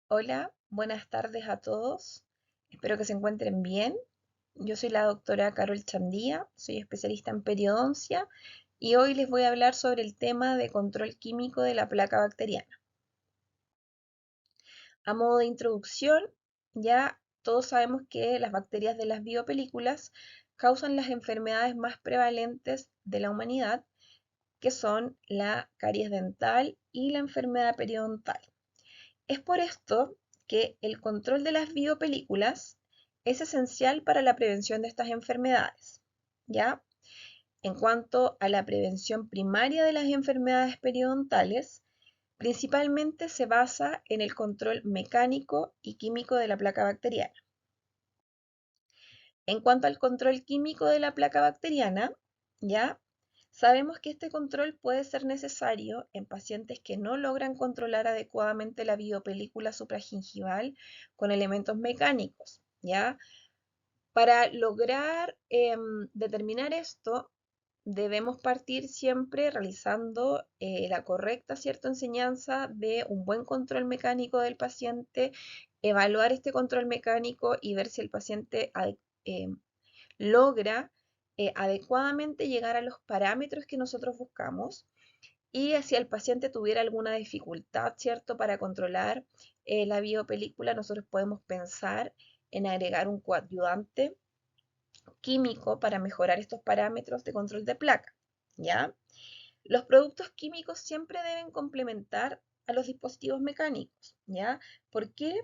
Hola, buenas tardes a todos. Espero que se encuentren bien. Yo soy la doctora Carol Chandía, soy especialista en periodoncia y hoy les voy a hablar sobre el tema de control químico de la placa bacteriana. A modo de introducción, ya todos sabemos que las bacterias de las biopelículas causan las enfermedades más prevalentes de la humanidad, que son la caries dental y la enfermedad periodontal. Es por esto que el control de las biopelículas es esencial para la prevención de estas enfermedades, ¿ya? En cuanto a la prevención primaria de las enfermedades periodontales, principalmente se basa en el control mecánico y químico de la placa bacteriana. En cuanto al control químico de la placa bacteriana, ¿ya? Sabemos que este control puede ser necesario en pacientes que no logran controlar adecuadamente la biopelícula supragingival con elementos mecánicos, ¿ya? Para lograr determinar esto, debemos partir siempre realizando la correcta, ¿cierto?, enseñanza de un buen control mecánico del paciente, evaluar este control mecánico y ver si el paciente em, logra adecuadamente llegar a los parámetros que nosotros buscamos y si el paciente tuviera alguna dificultad, ¿cierto?, para controlar la biopelícula, nosotros podemos pensar en agregar un coadyuvante químico para mejorar estos parámetros de control de placa, ¿ya? Los productos químicos siempre deben complementar a los dispositivos mecánicos, ¿ya? ¿Por qué?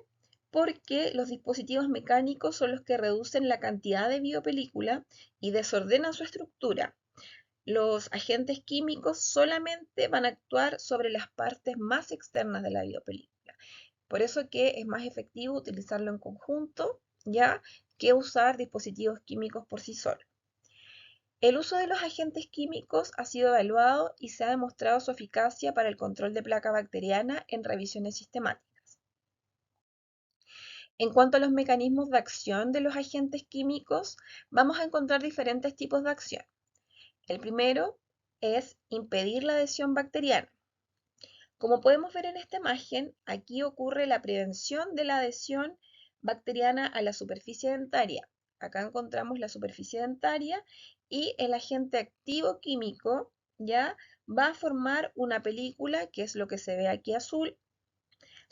Porque los dispositivos mecánicos son los que reducen la cantidad de biopelícula y desordenan su estructura. Los agentes químicos solamente van a actuar sobre las partes más externas de la biopelícula. Por eso que es más efectivo utilizarlo en conjunto, ¿ya?, que usar dispositivos químicos por sí solos. El uso de los agentes químicos ha sido evaluado y se ha demostrado su eficacia para el control de placa bacteriana en revisiones sistemáticas. En cuanto a los mecanismos de acción de los agentes químicos, vamos a encontrar diferentes tipos de acción. El primero es impedir la adhesión bacteriana. Como podemos ver en esta imagen, aquí ocurre la prevención de la adhesión bacteriana a la superficie dentaria. Acá encontramos la superficie dentaria y el agente activo químico ya va a formar una película, que es lo que se ve aquí azul,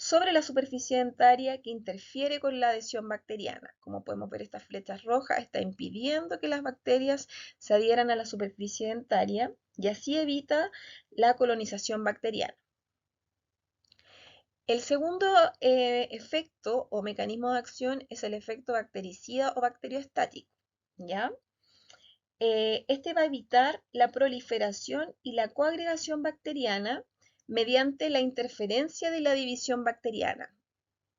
sobre la superficie dentaria que interfiere con la adhesión bacteriana. Como podemos ver, estas flechas rojas está impidiendo que las bacterias se adhieran a la superficie dentaria y así evita la colonización bacteriana. El segundo efecto o mecanismo de acción es el efecto bactericida o bacteriostático, ¿ya? Este va a evitar la proliferación y la coagregación bacteriana mediante la interferencia de la división bacteriana.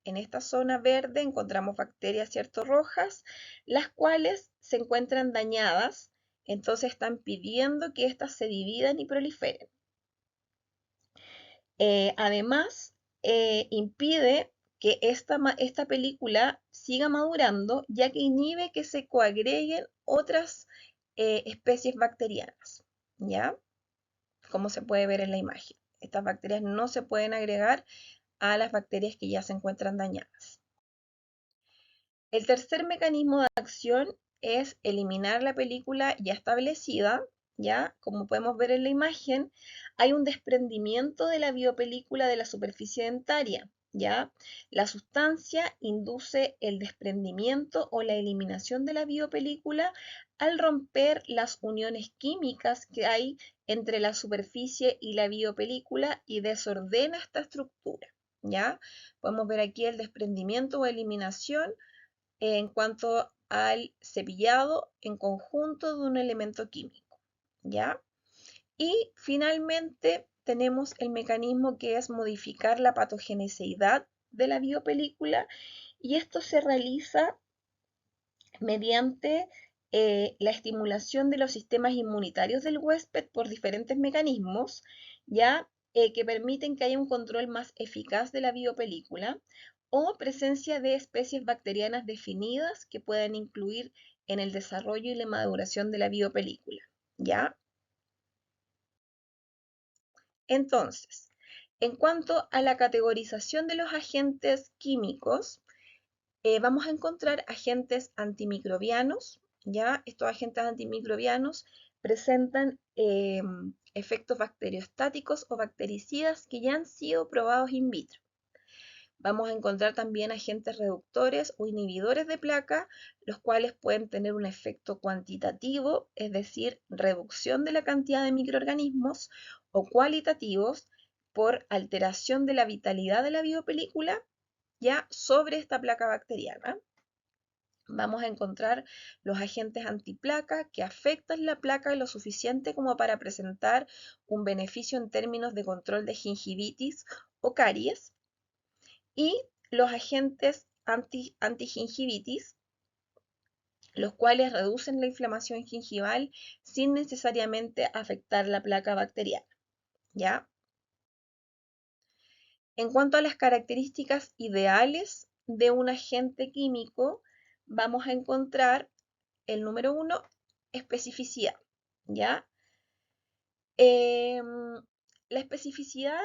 En esta zona verde encontramos bacterias, ¿cierto?, rojas, las cuales se encuentran dañadas, entonces están pidiendo que éstas se dividan y proliferen. Además, impide que esta película siga madurando, ya que inhibe que se coagreguen otras especies bacterianas, ¿ya? Como se puede ver en la imagen. Estas bacterias no se pueden agregar a las bacterias que ya se encuentran dañadas. El tercer mecanismo de acción es eliminar la película ya establecida, ¿ya? Como podemos ver en la imagen, hay un desprendimiento de la biopelícula de la superficie dentaria, ¿ya? La sustancia induce el desprendimiento o la eliminación de la biopelícula al romper las uniones químicas que hay entre la superficie y la biopelícula y desordena esta estructura, ¿ya? Podemos ver aquí el desprendimiento o eliminación en cuanto al cepillado en conjunto de un elemento químico, ¿ya? Y finalmente tenemos el mecanismo que es modificar la patogenicidad de la biopelícula y esto se realiza mediante la estimulación de los sistemas inmunitarios del huésped por diferentes mecanismos, ya que permiten que haya un control más eficaz de la biopelícula o presencia de especies bacterianas definidas que puedan incluir en el desarrollo y la maduración de la biopelícula, ¿ya? Entonces, En cuanto a la categorización de los agentes químicos, vamos a encontrar agentes antimicrobianos, ¿ya? Estos agentes antimicrobianos presentan efectos bacteriostáticos o bactericidas que ya han sido probados in vitro. Vamos a encontrar también agentes reductores o inhibidores de placa, los cuales pueden tener un efecto cuantitativo, es decir, reducción de la cantidad de microorganismos, o cualitativos, por alteración de la vitalidad de la biopelícula ya sobre esta placa bacteriana. Vamos a encontrar los agentes antiplaca que afectan la placa lo suficiente como para presentar un beneficio en términos de control de gingivitis o caries. Y los agentes antigingivitis, los cuales reducen la inflamación gingival sin necesariamente afectar la placa bacteriana, ¿ya? En cuanto a las características ideales de un agente químico, vamos a encontrar el número 1, especificidad, ¿ya? La especificidad,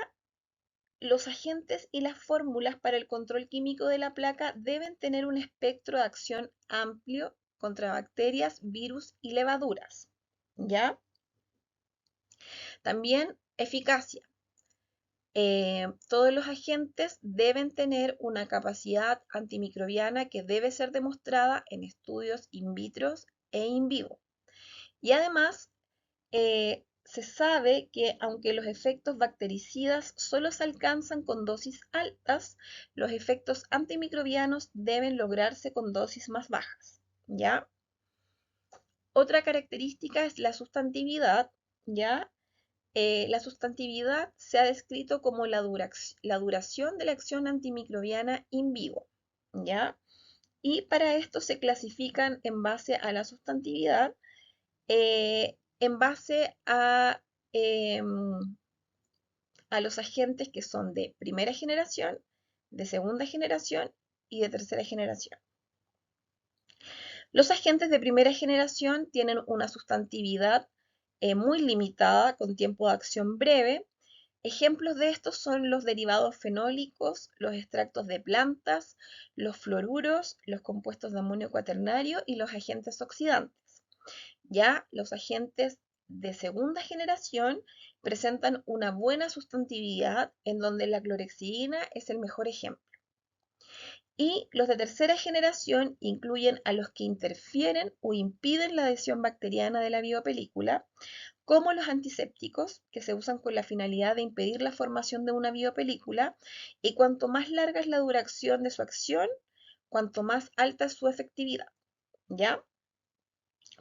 los agentes y las fórmulas para el control químico de la placa deben tener un espectro de acción amplio contra bacterias, virus y levaduras, ¿ya? También eficacia. Todos los agentes deben tener una capacidad antimicrobiana que debe ser demostrada en estudios in vitro e in vivo. Y además, se sabe que aunque los efectos bactericidas solo se alcanzan con dosis altas, los efectos antimicrobianos deben lograrse con dosis más bajas, ¿ya? Otra característica es la sustantividad, ¿ya? La sustantividad se ha descrito como la duración de la acción antimicrobiana in vivo, ¿ya? Y para esto se clasifican en base a la sustantividad, en base a los agentes que son de primera generación, de segunda generación y de tercera generación. Los agentes de primera generación tienen una sustantividad muy limitada, con tiempo de acción breve. Ejemplos de estos son los derivados fenólicos, los extractos de plantas, los fluoruros, los compuestos de amonio cuaternario y los agentes oxidantes. Ya los agentes de segunda generación presentan una buena sustantividad, en donde la clorhexidina es el mejor ejemplo. Y los de tercera generación incluyen a los que interfieren o impiden la adhesión bacteriana de la biopelícula, como los antisépticos, que se usan con la finalidad de impedir la formación de una biopelícula, y cuanto más larga es la duración de su acción, cuanto más alta es su efectividad, ¿ya?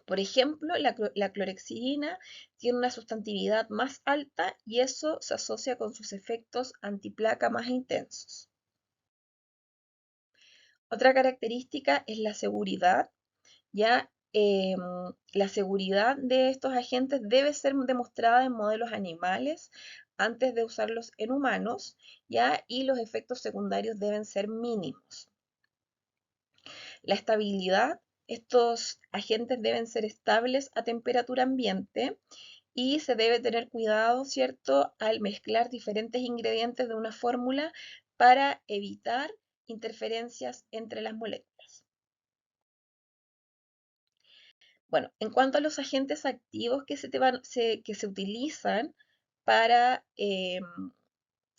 Por ejemplo, la clorhexidina tiene una sustantividad más alta y eso se asocia con sus efectos antiplaca más intensos. Otra característica es la seguridad, ¿ya? La seguridad de estos agentes debe ser demostrada en modelos animales antes de usarlos en humanos, ¿ya? Y los efectos secundarios deben ser mínimos. La estabilidad, estos agentes deben ser estables a temperatura ambiente y se debe tener cuidado, ¿cierto?, al mezclar diferentes ingredientes de una fórmula para evitar interferencias entre las moléculas. Bueno, en cuanto a los agentes activos que se utilizan para,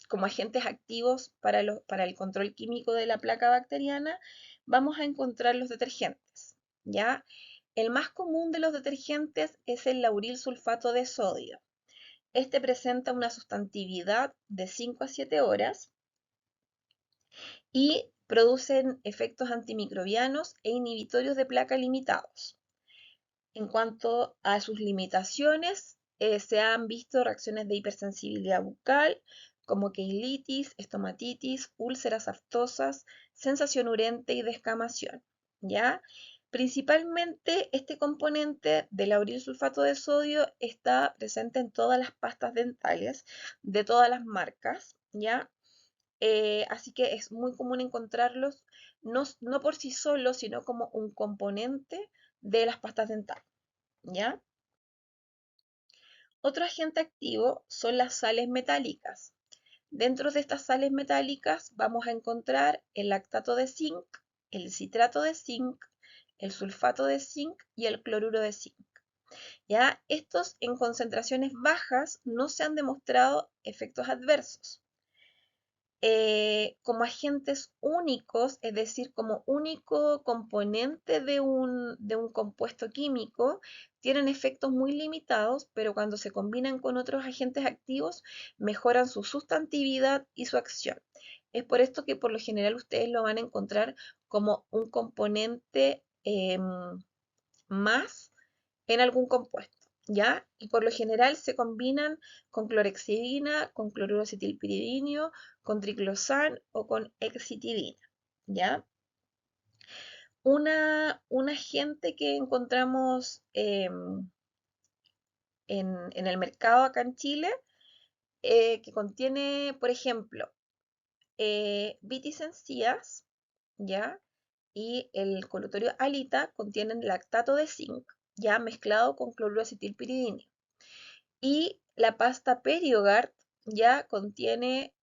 como agentes activos para el control químico de la placa bacteriana, vamos a encontrar los detergentes, ¿ya? El más común de los detergentes es el lauril sulfato de sodio. Este presenta una sustantividad de 5 a 7 horas y producen efectos antimicrobianos e inhibitorios de placa limitados. En cuanto a sus limitaciones, se han visto reacciones de hipersensibilidad bucal, como queilitis, estomatitis, úlceras aftosas, sensación urente y descamación, ¿ya? Principalmente este componente del lauril sulfato de sodio está presente en todas las pastas dentales de todas las marcas, ¿ya? Así que es muy común encontrarlos, no por sí solos, sino como un componente de las pastas dentales, ¿ya? Otro agente activo son las sales metálicas. Dentro de estas sales metálicas vamos a encontrar el lactato de zinc, el citrato de zinc, el sulfato de zinc y el cloruro de zinc. ¿Ya? Estos en concentraciones bajas no se han demostrado efectos adversos. Como agentes únicos, es decir, como único componente de un compuesto químico, tienen efectos muy limitados, pero cuando se combinan con otros agentes activos, mejoran su sustantividad y su acción. Es por esto que por lo general ustedes lo van a encontrar como un componente más en algún compuesto, ¿ya? Y por lo general se combinan con clorhexidina, con cloruro acetilpiridinio, con triclosan o con excitidina, ¿ya? Un agente que encontramos en el mercado acá en Chile, que contiene, por ejemplo, vitis encías, ¿ya? Y el colutorio alita contienen lactato de zinc, ya mezclado con cloruro acetilpiridinio. Y la pasta Periogard ya contiene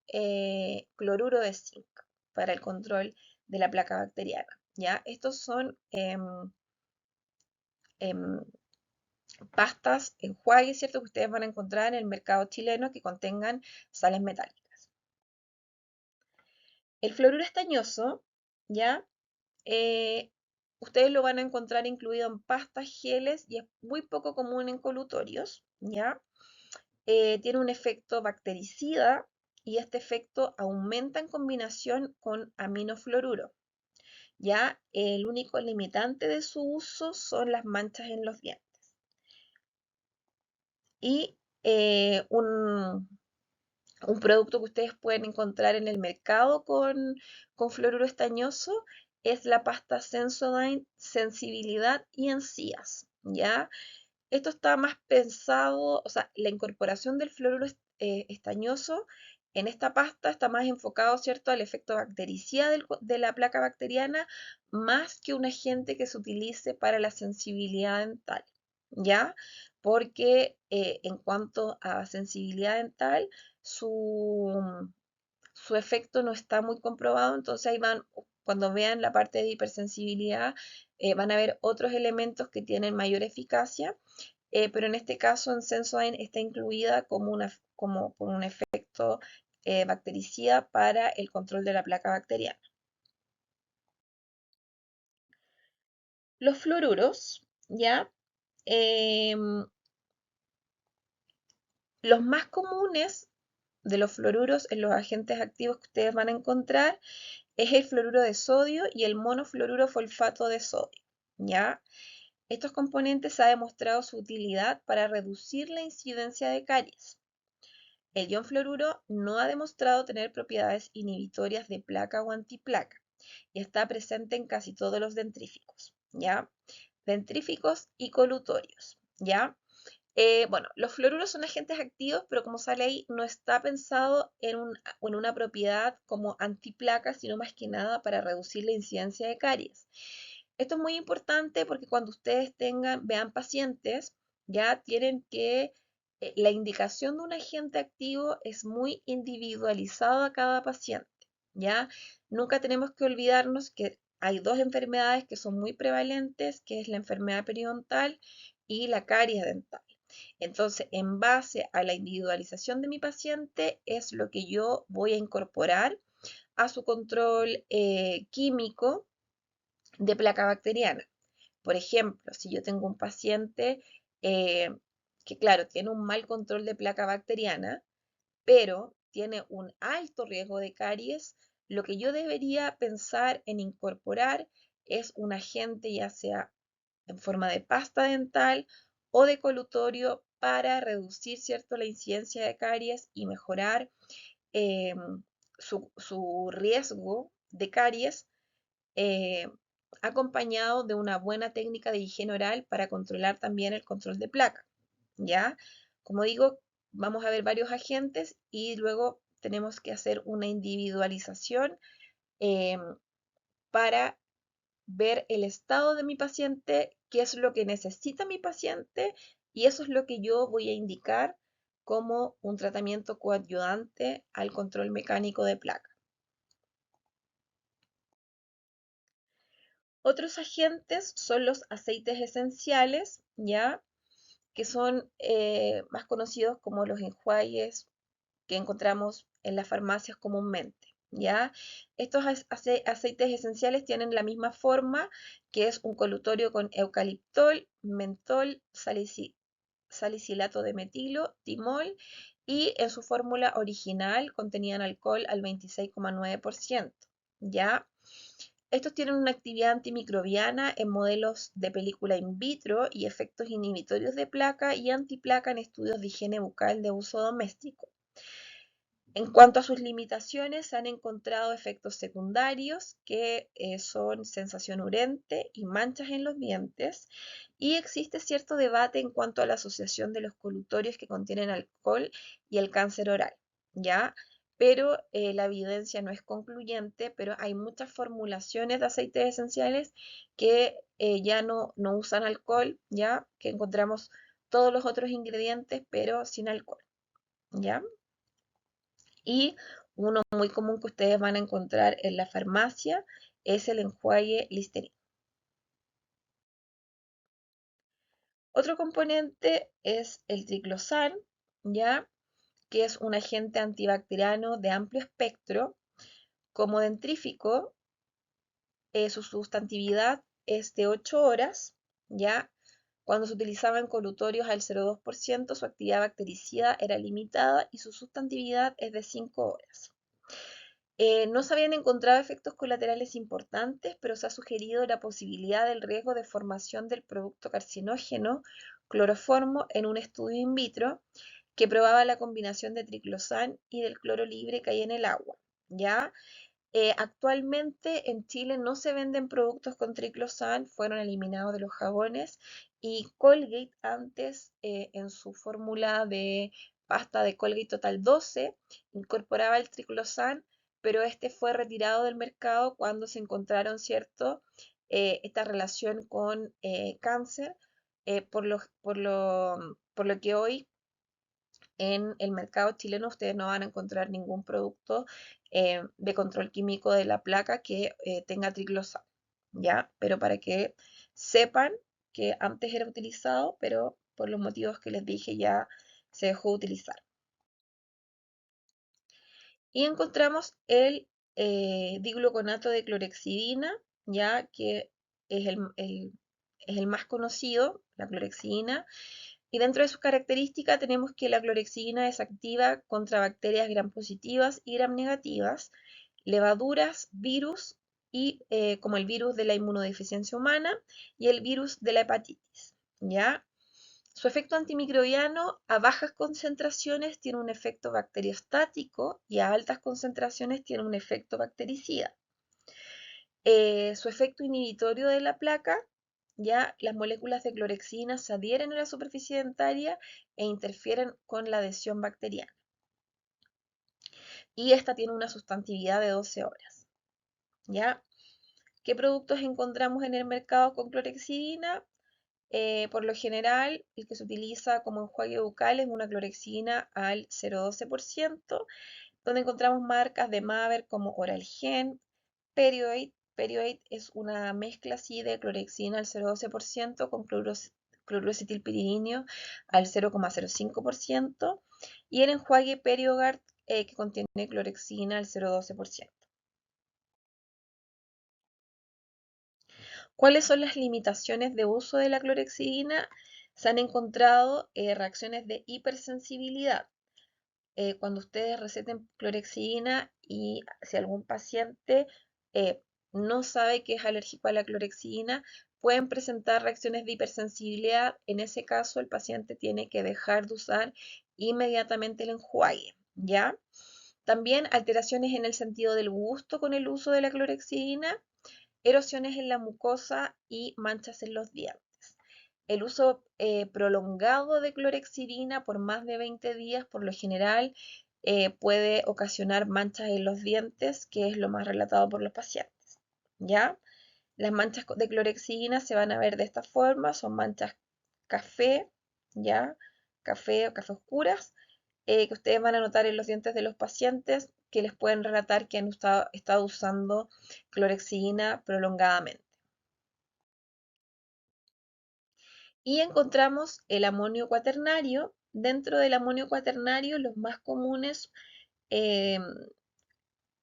cloruro de zinc para el control de la placa bacteriana. ¿Ya? Estos son em, pastas, enjuagues, ¿cierto? Que ustedes van a encontrar en el mercado chileno que contengan sales metálicas. El fluoruro estañoso, ¿ya? Eh, ustedes lo van a encontrar incluido en pastas, geles y es muy poco común en colutorios, ¿ya? Tiene un efecto bactericida y este efecto aumenta en combinación con aminofluoruro. Ya el único limitante de su uso son las manchas en los dientes. Y un producto que ustedes pueden encontrar en el mercado con fluoruro estañoso es la pasta Sensodyne Sensibilidad y Encías, ¿ya? Esto está más pensado, o sea, la incorporación del fluoruro estañoso en esta pasta está más enfocado, ¿cierto?, al efecto bactericida de la placa bacteriana, más que un agente que se utilice para la sensibilidad dental, ¿ya? Porque en cuanto a sensibilidad dental, su, su efecto no está muy comprobado, entonces ahí van, cuando vean la parte de hipersensibilidad, van a ver otros elementos que tienen mayor eficacia, pero en este caso en Sensodyne está incluida como con un efecto bactericida para el control de la placa bacteriana. Los fluoruros, ¿ya? Em, los más comunes de los fluoruros en los agentes activos que ustedes van a encontrar es el fluoruro de sodio y el monofluoruro fosfato de sodio, ¿ya? Estos componentes se ha demostrado su utilidad para reducir la incidencia de caries. El ion fluoruro no ha demostrado tener propiedades inhibitorias de placa o antiplaca y está presente en casi todos los dentríficos, ¿ya? Dentríficos y colutorios, ¿ya? Bueno, los fluoruros son agentes activos, pero como sale ahí, no está pensado en una propiedad como antiplaca, sino más que nada para reducir la incidencia de caries. Esto es muy importante porque cuando ustedes vean pacientes, ya tienen que, la indicación de un agente activo es muy individualizado a cada paciente, ¿ya? Nunca tenemos que olvidarnos que hay dos enfermedades que son muy prevalentes, que es la enfermedad periodontal y la caries dental. Entonces, en base a la individualización de mi paciente, es lo que yo voy a incorporar a su control químico de placa bacteriana. Por ejemplo, si yo tengo un paciente eh, que, claro, tiene un mal control de placa bacteriana, pero tiene un alto riesgo de caries, lo que yo debería pensar en incorporar es un agente, ya sea en forma de pasta dental o de colutorio, para reducir, ¿cierto?, la incidencia de caries y mejorar eh, su riesgo de caries, eh, acompañado de una buena técnica de higiene oral para controlar también el control de placa, ¿ya? Como digo, vamos a ver varios agentes y luego tenemos que hacer una individualización eh, para ver el estado de mi paciente, qué es lo que necesita mi paciente y eso es lo que yo voy a indicar como un tratamiento coadyuvante al control mecánico de placa. Otros agentes son los aceites esenciales, ¿ya? Que son más conocidos como los enjuagues que encontramos en las farmacias comúnmente, ¿ya? Estos aceites esenciales tienen la misma forma, que es un colutorio con eucaliptol, mentol, salicilato de metilo, timol, y en su fórmula original contenían alcohol al 26,9%, ¿ya? Estos tienen una actividad antimicrobiana en modelos de película in vitro y efectos inhibitorios de placa y antiplaca en estudios de higiene bucal de uso doméstico. En cuanto a sus limitaciones, se han encontrado efectos secundarios que son sensación urente y manchas en los dientes, y existe cierto debate en cuanto a la asociación de los colutorios que contienen alcohol y el cáncer oral, ¿ya? Pero la evidencia no es concluyente, pero hay muchas formulaciones de aceites esenciales que ya no usan alcohol, ¿ya? Que encontramos todos los otros ingredientes, pero sin alcohol, ¿ya? Y uno muy común que ustedes van a encontrar en la farmacia es el enjuague Listerine. Otro componente es el triclosan, ¿ya? Que es un agente antibacteriano de amplio espectro. Como dentrífico, su sustantividad es de 8 horas, ¿ya? Cuando se utilizaba en colutorios al 0,2%, su actividad bactericida era limitada y su sustantividad es de 5 horas. No se habían encontrado efectos colaterales importantes, pero se ha sugerido la posibilidad del riesgo de formación del producto carcinógeno cloroformo en un estudio in vitro que probaba la combinación de triclosan y del cloro libre que hay en el agua, ¿ya? Actualmente en Chile no se venden productos con triclosan, fueron eliminados de los jabones, y Colgate antes en su fórmula de pasta de Colgate Total 12 incorporaba el triclosan, pero este fue retirado del mercado cuando se encontraron, ¿cierto? Esta relación con cáncer, por lo que hoy en el mercado chileno ustedes no van a encontrar ningún producto de control químico de la placa que tenga triclosan, ¿ya? Pero para que sepan que antes era utilizado, pero por los motivos que les dije ya se dejó de utilizar. Y encontramos el digluconato de clorexidina, ya que es es el más conocido, la clorexidina. Y dentro de sus características tenemos que la clorexidina es activa contra bacterias gram positivas y gram negativas, levaduras, virus y como el virus de la inmunodeficiencia humana y el virus de la hepatitis, ¿ya? Su efecto antimicrobiano a bajas concentraciones tiene un efecto bacteriostático y a altas concentraciones tiene un efecto bactericida. Su efecto inhibitorio de la placa, ya las moléculas de clorexidina se adhieren a la superficie dentaria e interfieren con la adhesión bacteriana. Y esta tiene una sustantividad de 12 horas. ¿Ya? ¿Qué productos encontramos en el mercado con clorexidina? Por lo general, el que se utiliza como enjuague bucal es una clorexidina al 0,12%, donde encontramos marcas de Maver como Oralgen, Perioate. Perioate es una mezcla así de clorexidina al 0,12% con clorocetilpiridinio al 0,05%, y el enjuague Periogard que contiene clorexidina al 0,12%. ¿Cuáles son las limitaciones de uso de la clorexidina? Se han encontrado reacciones de hipersensibilidad. Cuando ustedes receten clorexidina y si algún paciente eh, no sabe que es alérgico a la clorexidina, pueden presentar reacciones de hipersensibilidad. En ese caso, el paciente tiene que dejar de usar inmediatamente el enjuague, ¿ya? También alteraciones en el sentido del gusto con el uso de la clorexidina, erosiones en la mucosa y manchas en los dientes. El uso prolongado de clorexidina por más de 20 días, por lo general, puede ocasionar manchas en los dientes, que es lo más relatado por los pacientes, ¿ya? Las manchas de clorexidina se van a ver de esta forma, son manchas café, ¿ya? Café o café oscuras, que ustedes van a notar en los dientes de los pacientes que les pueden relatar que han estado usando clorexidina prolongadamente. Y encontramos el amonio cuaternario. Dentro del amonio cuaternario, los más comunes, eh,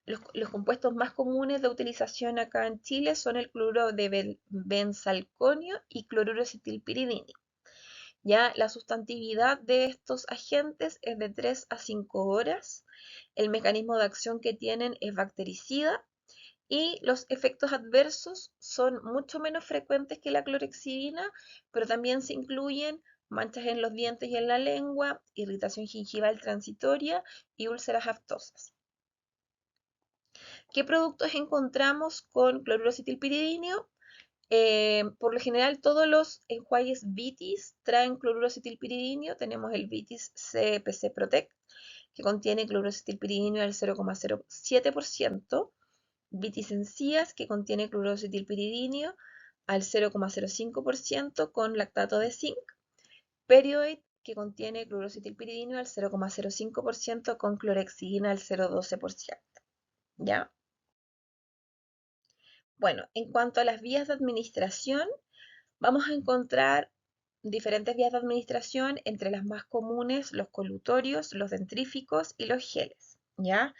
los compuestos más comunes de utilización acá en Chile son el cloruro de benzalconio y cloruro acetilpiridínico. Ya la sustantividad de estos agentes es de 3 a 5 horas. El mecanismo de acción que tienen es bactericida y los efectos adversos son mucho menos frecuentes que la clorexidina, pero también se incluyen manchas en los dientes y en la lengua, irritación gingival transitoria y úlceras aftosas. ¿Qué productos encontramos con cloruro acetilpiridíneo? Por lo general, todos los enjuagues Vitis traen cloruro acetilpiridíneo. Tenemos el Vitis CPC Protect, que contiene cloruro acetilpiridíneo al 0,07%. Vitis Encías, que contiene cloruro acetilpiridíneo al 0,05% con lactato de zinc. Perioid, que contiene cloruro acetilpiridíneo al 0,05% con clorexidina al 0,12%. ¿Ya? Bueno, en cuanto a las vías de administración, vamos a encontrar diferentes vías de administración, entre las más comunes los colutorios, los dentríficos y los geles, ¿ya?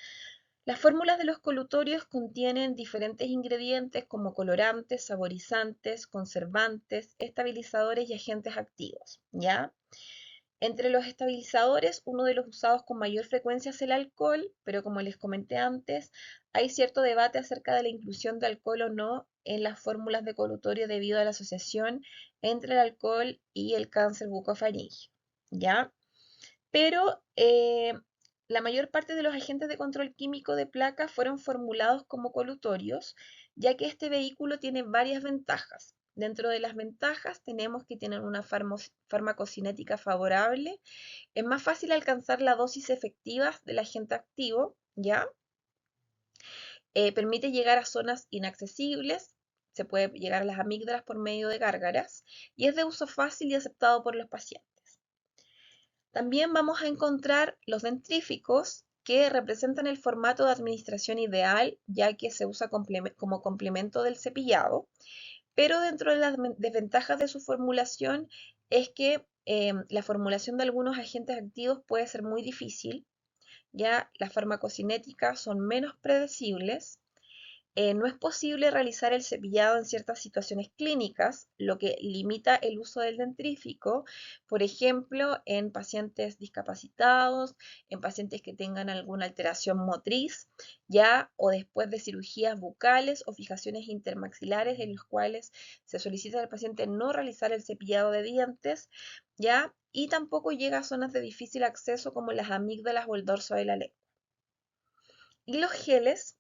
Las fórmulas de los colutorios contienen diferentes ingredientes como colorantes, saborizantes, conservantes, estabilizadores y agentes activos, ¿ya? Entre los estabilizadores, uno de los usados con mayor frecuencia es el alcohol, pero como les comenté antes, hay cierto debate acerca de la inclusión de alcohol o no en las fórmulas de colutorio debido a la asociación entre el alcohol y el cáncer bucofaríngeo, ¿ya? Pero la mayor parte de los agentes de control químico de placa fueron formulados como colutorios, ya que este vehículo tiene varias ventajas. Dentro de las ventajas tenemos que tienen una farmacocinética favorable, es más fácil alcanzar la dosis efectiva del agente activo, ¿ya? Permite llegar a zonas inaccesibles, se puede llegar a las amígdalas por medio de gárgaras, y es de uso fácil y aceptado por los pacientes. También vamos a encontrar los dentríficos, que representan el formato de administración ideal, ya que se usa como complemento del cepillado, pero dentro de las desventajas de su formulación es que la formulación de algunos agentes activos puede ser muy difícil, ya las farmacocinéticas son menos predecibles. No es posible realizar el cepillado en ciertas situaciones clínicas, lo que limita el uso del dentrífico, por ejemplo, en pacientes discapacitados, en pacientes que tengan alguna alteración motriz, ya o después de cirugías bucales o fijaciones intermaxilares en los cuales se solicita al paciente no realizar el cepillado de dientes, ya, y tampoco llega a zonas de difícil acceso como las amígdalas o el dorso de la lengua. Y los geles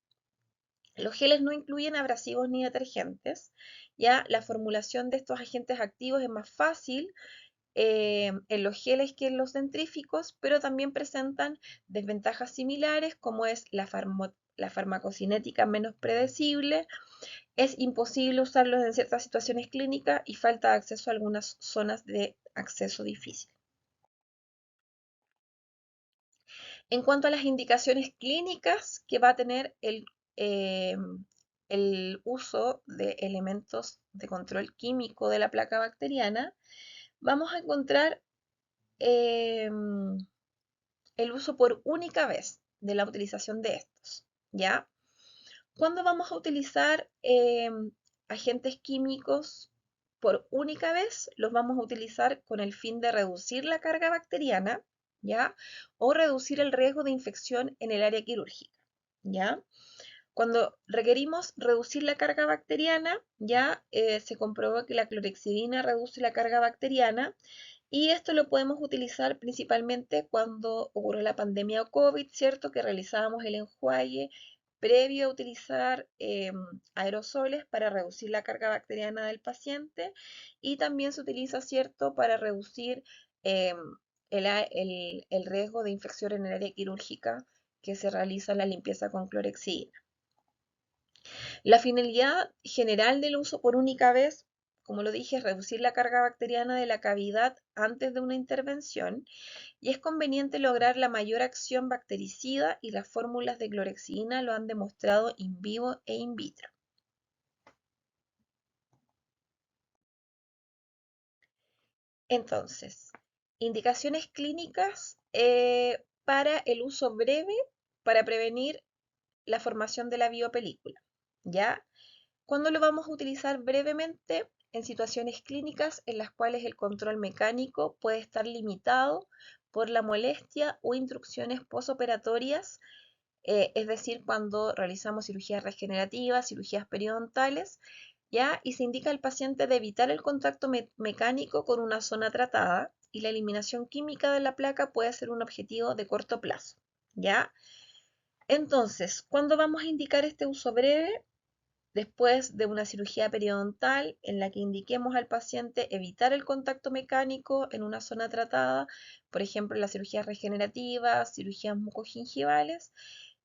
no incluyen abrasivos ni detergentes, ya la formulación de estos agentes activos es más fácil en los geles que en los dentríficos, pero también presentan desventajas similares como es la farmacocinética menos predecible, es imposible usarlos en ciertas situaciones clínicas y falta de acceso a algunas zonas de acceso difícil. En cuanto a las indicaciones clínicas que va a tener eh, el uso de elementos de control químico de la placa bacteriana, vamos a encontrar eh, el uso por única vez de la utilización de estos, ¿ya? ¿Cuándo vamos a utilizar agentes químicos por única vez? Los vamos a utilizar con el fin de reducir la carga bacteriana, ¿ya? O reducir el riesgo de infección en el área quirúrgica, ¿ya? Cuando requerimos reducir la carga bacteriana, ya se comprobó que la clorexidina reduce la carga bacteriana y esto lo podemos utilizar principalmente cuando ocurrió la pandemia o COVID, ¿cierto? Que realizábamos el enjuague previo a utilizar aerosoles para reducir la carga bacteriana del paciente y también se utiliza, ¿cierto?, para reducir em, el riesgo de infección en el área quirúrgica que se realiza la limpieza con clorexidina. La finalidad general del uso por única vez, como lo dije, es reducir la carga bacteriana de la cavidad antes de una intervención y es conveniente lograr la mayor acción bactericida y las fórmulas de clorexidina lo han demostrado in vivo e in vitro. Entonces, indicaciones clínicas para el uso breve para prevenir la formación de la biopelícula. ¿Ya? ¿Cuándo lo vamos a utilizar brevemente? En situaciones clínicas en las cuales el control mecánico puede estar limitado por la molestia o instrucciones posoperatorias, es decir, cuando realizamos cirugías regenerativas, cirugías periodontales, ¿ya? Y se indica al paciente de evitar el contacto mecánico con una zona tratada y la eliminación química de la placa puede ser un objetivo de corto plazo, ¿ya? Entonces, ¿cuándo vamos a indicar este uso breve? Después de una cirugía periodontal en la que indiquemos al paciente evitar el contacto mecánico en una zona tratada, por ejemplo, las cirugías regenerativas, cirugías mucogingivales,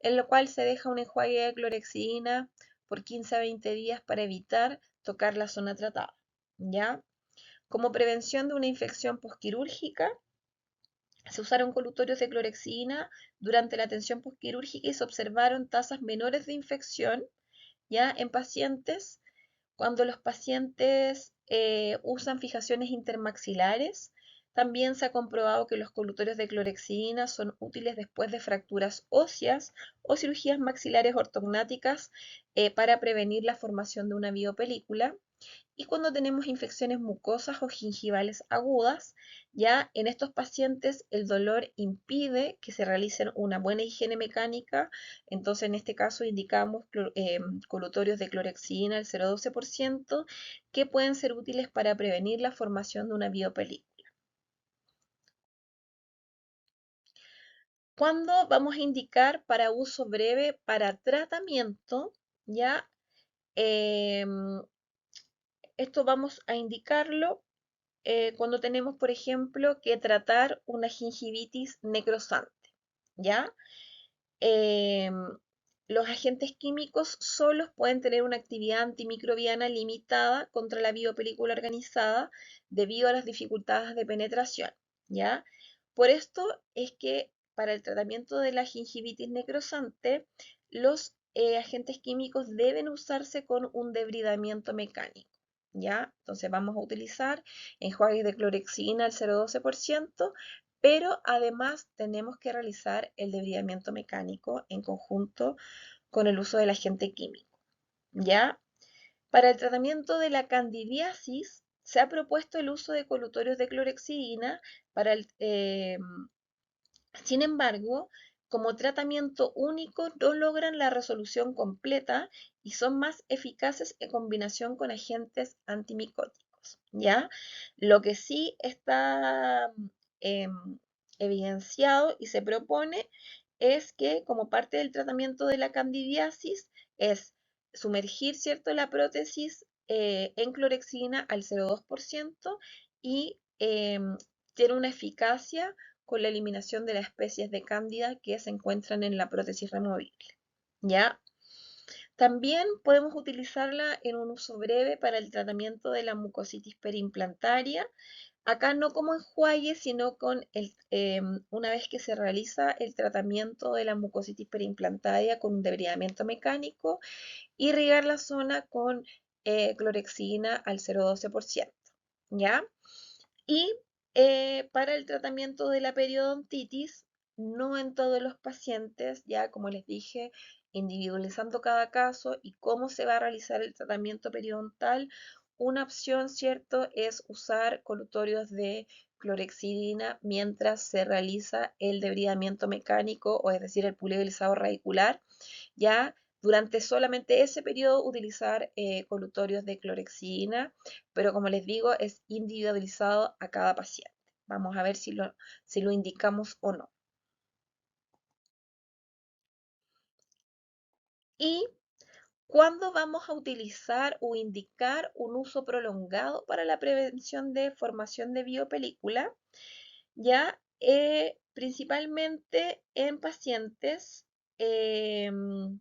en lo cual se deja un enjuague de clorexidina por 15 a 20 días para evitar tocar la zona tratada, ¿ya? Como prevención de una infección posquirúrgica, se usaron colutorios de clorexidina durante la atención posquirúrgica y se observaron tasas menores de infección, ¿ya? En pacientes, cuando los pacientes usan fijaciones intermaxilares, también se ha comprobado que los colutorios de clorexidina son útiles después de fracturas óseas o cirugías maxilares ortognáticas para prevenir la formación de una biopelícula. Y cuando tenemos infecciones mucosas o gingivales agudas, ya en estos pacientes el dolor impide que se realicen una buena higiene mecánica, entonces en este caso indicamos colutorios de clorexidina al 0,12% que pueden ser útiles para prevenir la formación de una biopelícula. ¿Cuándo vamos a indicar para uso breve para tratamiento? Ya, em, esto vamos a indicarlo cuando tenemos, por ejemplo, que tratar una gingivitis necrosante, ¿ya? Em, los agentes químicos solos pueden tener una actividad antimicrobiana limitada contra la biopelícula organizada debido a las dificultades de penetración, ¿ya? Por esto es que para el tratamiento de la gingivitis necrosante, los agentes químicos deben usarse con un debridamiento mecánico, ¿ya? Entonces vamos a utilizar enjuagues de clorexidina al 0,12%, pero además tenemos que realizar el debridamiento mecánico en conjunto con el uso del agente químico, ¿ya? Para el tratamiento de la candidiasis se ha propuesto el uso de colutorios de clorexidina sin embargo, como tratamiento único no logran la resolución completa y son más eficaces en combinación con agentes antimicóticos, ¿ya? Lo que sí está evidenciado y se propone es que como parte del tratamiento de la candidiasis es sumergir, ¿cierto?, la prótesis en clorexidina al 0,2% y tiene una eficacia con la eliminación de las especies de cándida que se encuentran en la prótesis removible, ¿ya? También podemos utilizarla en un uso breve para el tratamiento de la mucositis periimplantaria. Acá no como enjuague, sino una vez que se realiza el tratamiento de la mucositis periimplantaria con un debridamiento mecánico, irrigar la zona con clorexidina al 0,12%, ¿ya? Y para el tratamiento de la periodontitis, no en todos los pacientes, ya como les dije, individualizando cada caso y cómo se va a realizar el tratamiento periodontal, una opción, ¿cierto?, es usar colutorios de clorexidina mientras se realiza el debridamiento mecánico, o es decir, el pulido y alisado radicular, ya durante solamente ese periodo utilizar colutorios de clorexidina, pero como les digo, es individualizado a cada paciente. Vamos a ver si lo indicamos o no. ¿Y cuándo vamos a utilizar o indicar un uso prolongado para la prevención de formación de biopelícula? Ya, principalmente en pacientes de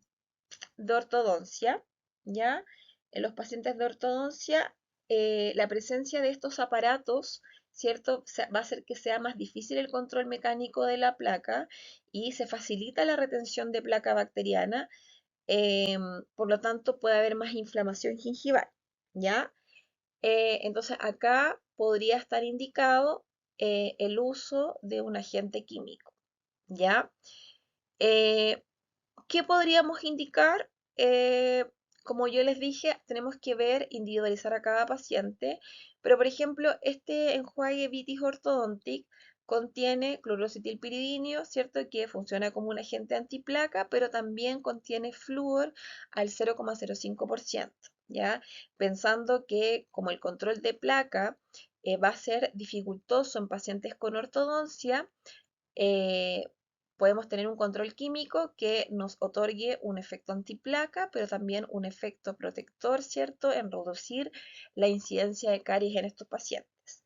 ortodoncia, ¿ya? En los pacientes de ortodoncia la presencia de estos aparatos, ¿cierto? Va a hacer que sea más difícil el control mecánico de la placa y se facilita la retención de placa bacteriana, por lo tanto puede haber más inflamación gingival, ¿ya? Entonces acá podría estar indicado el uso de un agente químico, ¿ya? Eh, ¿Qué podríamos indicar? Como yo les dije, tenemos que ver, individualizar a cada paciente, pero por ejemplo, este enjuague Vitis Orthodontic contiene clorocitilpiridinio, ¿cierto? Que funciona como un agente antiplaca, pero también contiene flúor al 0,05%, ¿ya? Pensando que como el control de placa va a ser dificultoso en pacientes con ortodoncia, eh, podemos tener un control químico que nos otorgue un efecto antiplaca, pero también un efecto protector, ¿cierto?, en reducir la incidencia de caries en estos pacientes.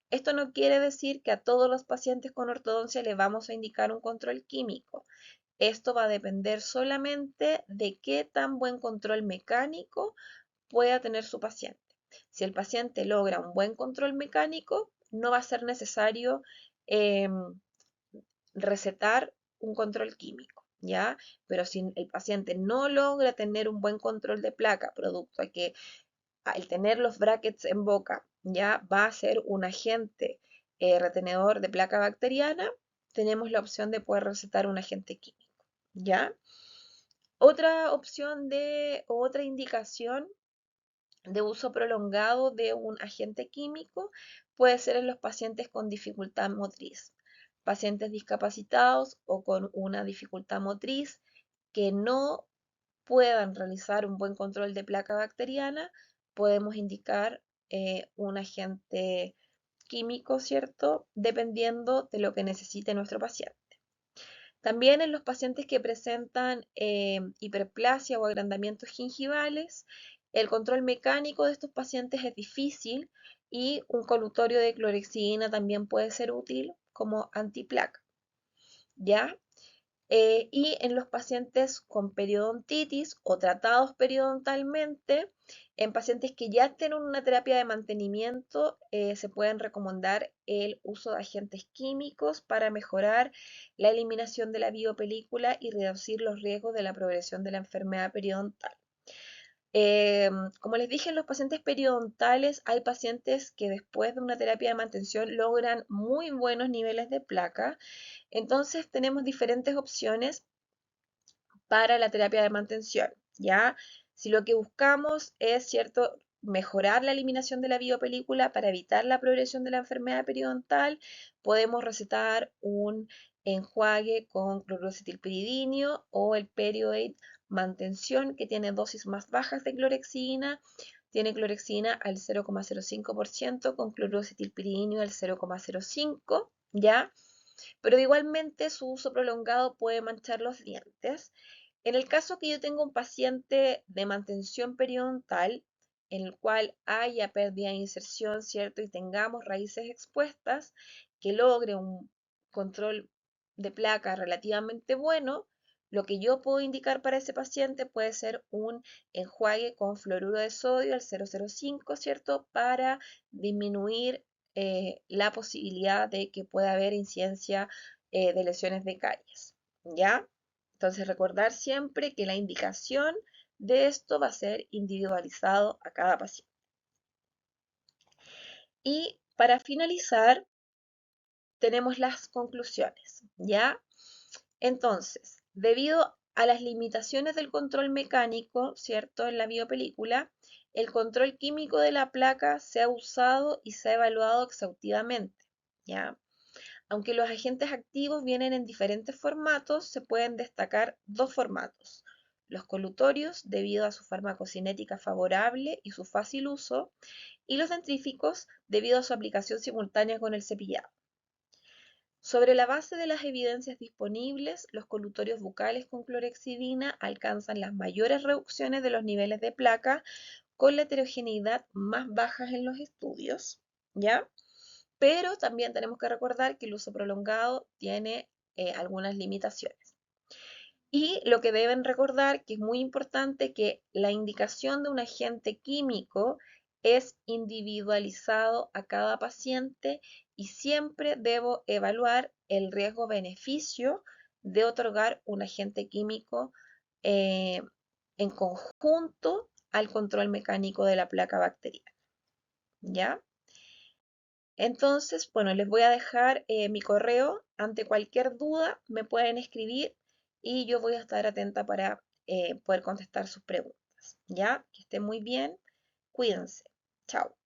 Esto no quiere decir que a todos los pacientes con ortodoncia le vamos a indicar un control químico. Esto va a depender solamente de qué tan buen control mecánico pueda tener su paciente. Si el paciente logra un buen control mecánico, no va a ser necesario eh, recetar un control químico, ¿ya? Pero si el paciente no logra tener un buen control de placa, producto de que al tener los brackets en boca, ya va a ser un agente retenedor de placa bacteriana, tenemos la opción de poder recetar un agente químico, ¿ya? Otra opción o otra indicación de uso prolongado de un agente químico puede ser en los pacientes con dificultad motriz, pacientes discapacitados o con una dificultad motriz que no puedan realizar un buen control de placa bacteriana, podemos indicar un agente químico, ¿cierto? Dependiendo de lo que necesite nuestro paciente. También en los pacientes que presentan hiperplasia o agrandamientos gingivales, el control mecánico de estos pacientes es difícil y un colutorio de clorexidina también puede ser útil como antiplaca, ¿ya? Y en los pacientes con periodontitis o tratados periodontalmente, en pacientes que ya tienen una terapia de mantenimiento, se pueden recomendar el uso de agentes químicos para mejorar la eliminación de la biopelícula y reducir los riesgos de la progresión de la enfermedad periodontal. Como les dije, en los pacientes periodontales hay pacientes que después de una terapia de mantención logran muy buenos niveles de placa. Entonces tenemos diferentes opciones para la terapia de mantención, ¿ya? Si lo que buscamos es, ¿cierto?, mejorar la eliminación de la biopelícula para evitar la progresión de la enfermedad periodontal, podemos recetar un enjuague con clorocitilpiridinio o el Perioate Mantención, que tiene dosis más bajas de clorexidina, tiene clorexidina al 0,05% con clorocitilpiridinio al 0,05, ¿ya? Pero igualmente su uso prolongado puede manchar los dientes. En el caso que yo tenga un paciente de mantención periodontal, en el cual haya pérdida de inserción, ¿cierto? Y tengamos raíces expuestas, que logre un control de placa relativamente bueno, lo que yo puedo indicar para ese paciente puede ser un enjuague con fluoruro de sodio al 0,05, ¿cierto? Para disminuir la posibilidad de que pueda haber incidencia de lesiones de caries, ¿ya? Entonces, recordar siempre que la indicación de esto va a ser individualizado a cada paciente. Y para finalizar, tenemos las conclusiones, ¿ya? Entonces, debido a las limitaciones del control mecánico, ¿cierto? En la biopelícula, el control químico de la placa se ha usado y se ha evaluado exhaustivamente, ¿ya? Aunque los agentes activos vienen en diferentes formatos, se pueden destacar dos formatos. Los colutorios, debido a su farmacocinética favorable y su fácil uso, y los dentríficos, debido a su aplicación simultánea con el cepillado. Sobre la base de las evidencias disponibles, los colutorios bucales con clorexidina alcanzan las mayores reducciones de los niveles de placa con la heterogeneidad más baja en los estudios, ¿ya? Pero también tenemos que recordar que el uso prolongado tiene algunas limitaciones. Y lo que deben recordar, que es muy importante, que la indicación de un agente químico es individualizado a cada paciente y siempre debo evaluar el riesgo-beneficio de otorgar un agente químico eh, en conjunto al control mecánico de la placa bacteriana. ¿Ya? Entonces, bueno, les voy a dejar mi correo. Ante cualquier duda me pueden escribir y yo voy a estar atenta para poder contestar sus preguntas. ¿Ya? Que estén muy bien. Cuídense. Chao.